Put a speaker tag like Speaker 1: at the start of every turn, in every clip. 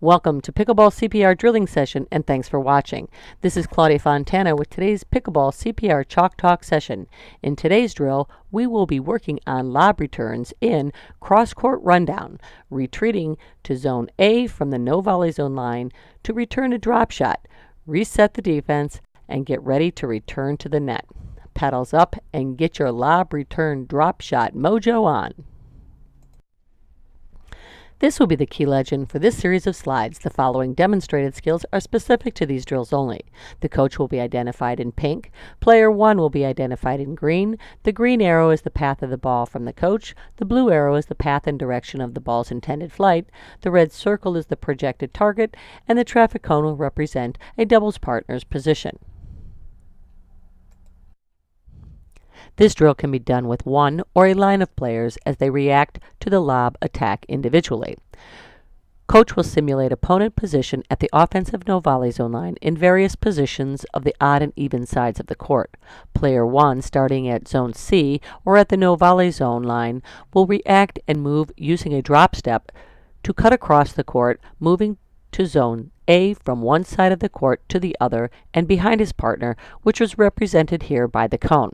Speaker 1: Welcome to Pickleball CPR drilling session, and thanks for watching. This is Claudia Fontana with today's Pickleball CPR Chalk Talk session. In today's drill, we will be working on lob returns in cross-court rundown, retreating to zone A from the no volley zone line to return a drop shot, reset the defense, and get ready to return to the net. Paddles up and get your lob return drop shot mojo on. This will be the key legend for this series of slides. The following demonstrated skills are specific to these drills only. The coach will be identified in pink. Player 1 will be identified in green. The green arrow is the path of the ball from the coach. The blue arrow is the path and direction of the ball's intended flight. The red circle is the projected target, and the traffic cone will represent a doubles partner's position. This drill can be done with one or a line of players as they react to the lob attack individually. Coach will simulate opponent position at the offensive no volley zone line in various positions of the odd and even sides of the court. Player 1, starting at zone C or at the no volley zone line, will react and move using a drop step to cut across the court, moving to zone A from one side of the court to the other and behind his partner, which was represented here by the cone.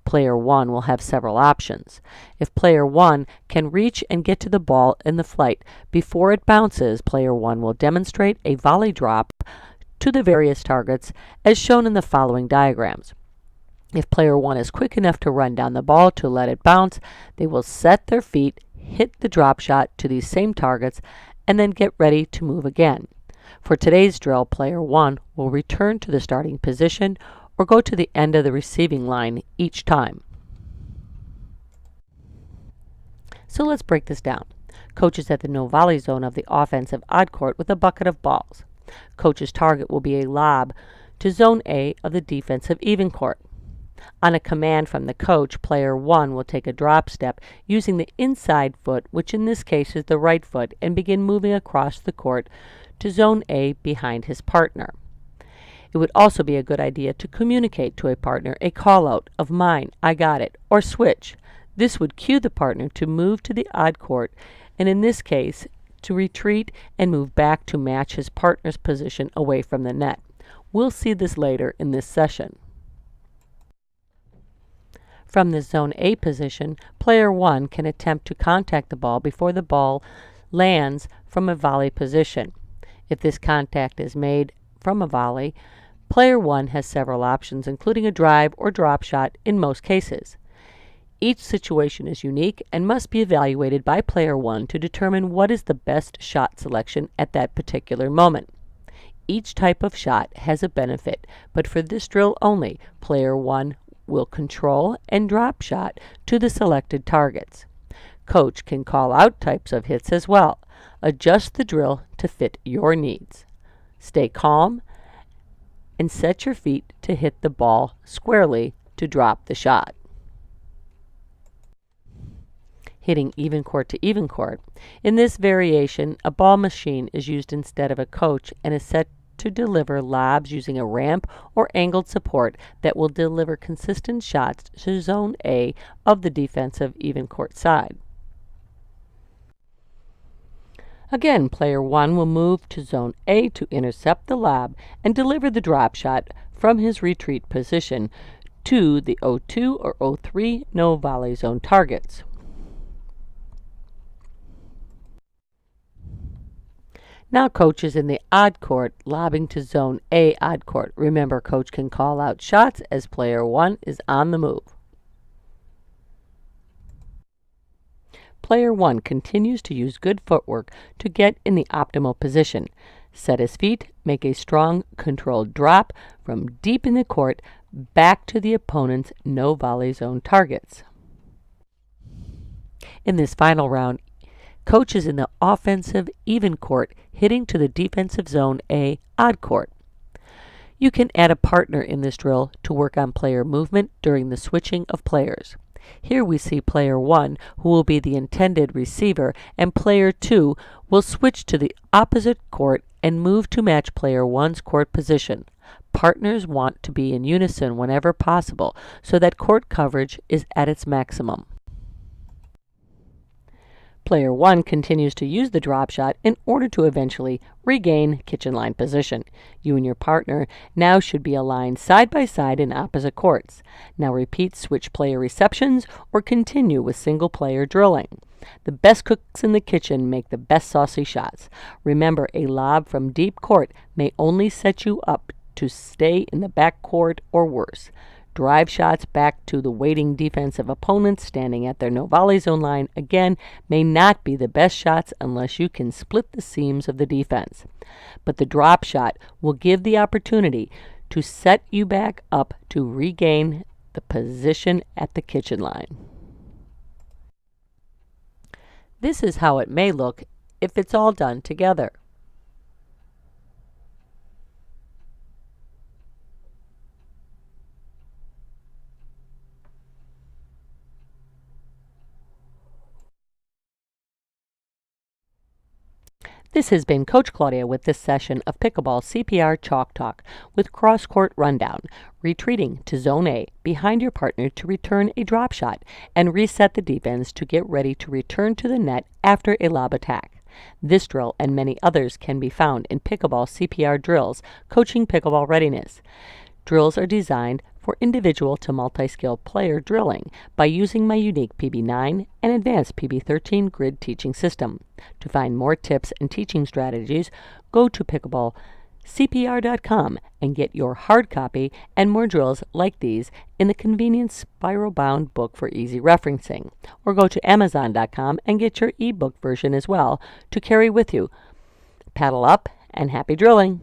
Speaker 1: Player 1 will have several options. If player 1 can reach and get to the ball in the flight before it bounces, player 1 will demonstrate a volley drop to the various targets as shown in the following diagrams. If player 1 is quick enough to run down the ball to let it bounce, they will set their feet, hit the drop shot to these same targets, and then get ready to move again. For today's drill, player 1 will return to the starting position or go to the end of the receiving line each time. So let's break this down. Coach is at the no volley zone of the offensive odd court with a bucket of balls. Coach's target will be a lob to zone A of the defensive even court. On a command from the coach, player 1 will take a drop step using the inside foot, which in this case is the right foot, and begin moving across the court to zone A behind his partner. It would also be a good idea to communicate to a partner a call out of "mine, I got it," or switch. This would cue the partner to move to the odd court, and in this case, to retreat and move back to match his partner's position away from the net. We'll see this later in this session. From the zone A position, player 1 can attempt to contact the ball before the ball lands from a volley position. If this contact is made from a volley, player 1 has several options, including a drive or drop shot in most cases. Each situation is unique and must be evaluated by player 1 to determine what is the best shot selection at that particular moment. Each type of shot has a benefit, but for this drill only, player 1 will control and drop shot to the selected targets. Coach can call out types of hits as well. Adjust the drill to fit your needs. Stay calm and set your feet to hit the ball squarely to drop the shot. Hitting even court to even court. In this variation, a ball machine is used instead of a coach and is set to deliver lobs using a ramp or angled support that will deliver consistent shots to zone A of the defensive even court side. Again, player 1 will move to zone A to intercept the lob and deliver the drop shot from his retreat position to the 0-2 or 0-3 no volley zone targets. Now coach is in the odd court, lobbing to zone A odd court. Remember, coach can call out shots as player 1 is on the move. Player 1 continues to use good footwork to get in the optimal position. Set his feet, make a strong, controlled drop from deep in the court back to the opponent's no volley zone targets. In this final round, coach is in the offensive even court, hitting to the defensive zone A odd court. You can add a partner in this drill to work on player movement during the switching of players. Here we see player 1, who will be the intended receiver, and player 2 We'll switch to the opposite court and move to match player 1's court position. Partners want to be in unison whenever possible so that court coverage is at its maximum. Player 1 continues to use the drop shot in order to eventually regain kitchen line position. You and your partner now should be aligned side by side in opposite courts. Now repeat switch player receptions or continue with single player drilling. The best cooks in the kitchen make the best saucy shots. Remember, a lob from deep court may only set you up to stay in the back court or worse. Drive shots back to the waiting defensive opponents standing at their no-volley zone line, again, may not be the best shots unless you can split the seams of the defense. But the drop shot will give the opportunity to set you back up to regain the position at the kitchen line. This is how it may look if it's all done together. This has been Coach Claudia with this session of Pickleball CPR Chalk Talk with Cross Court Rundown, retreating to Zone A behind your partner to return a drop shot and reset the defense to get ready to return to the net after a lob attack. This drill and many others can be found in Pickleball CPR Drills, Coaching Pickleball Readiness. Drills are designed for individual to multi-skill player drilling by using my unique PB9 and advanced PB13 grid teaching system. To find more tips and teaching strategies, go to pickleballcpr.com and get your hard copy and more drills like these in the convenient spiral-bound book for easy referencing. Or go to amazon.com and get your ebook version as well to carry with you. Paddle up and happy drilling!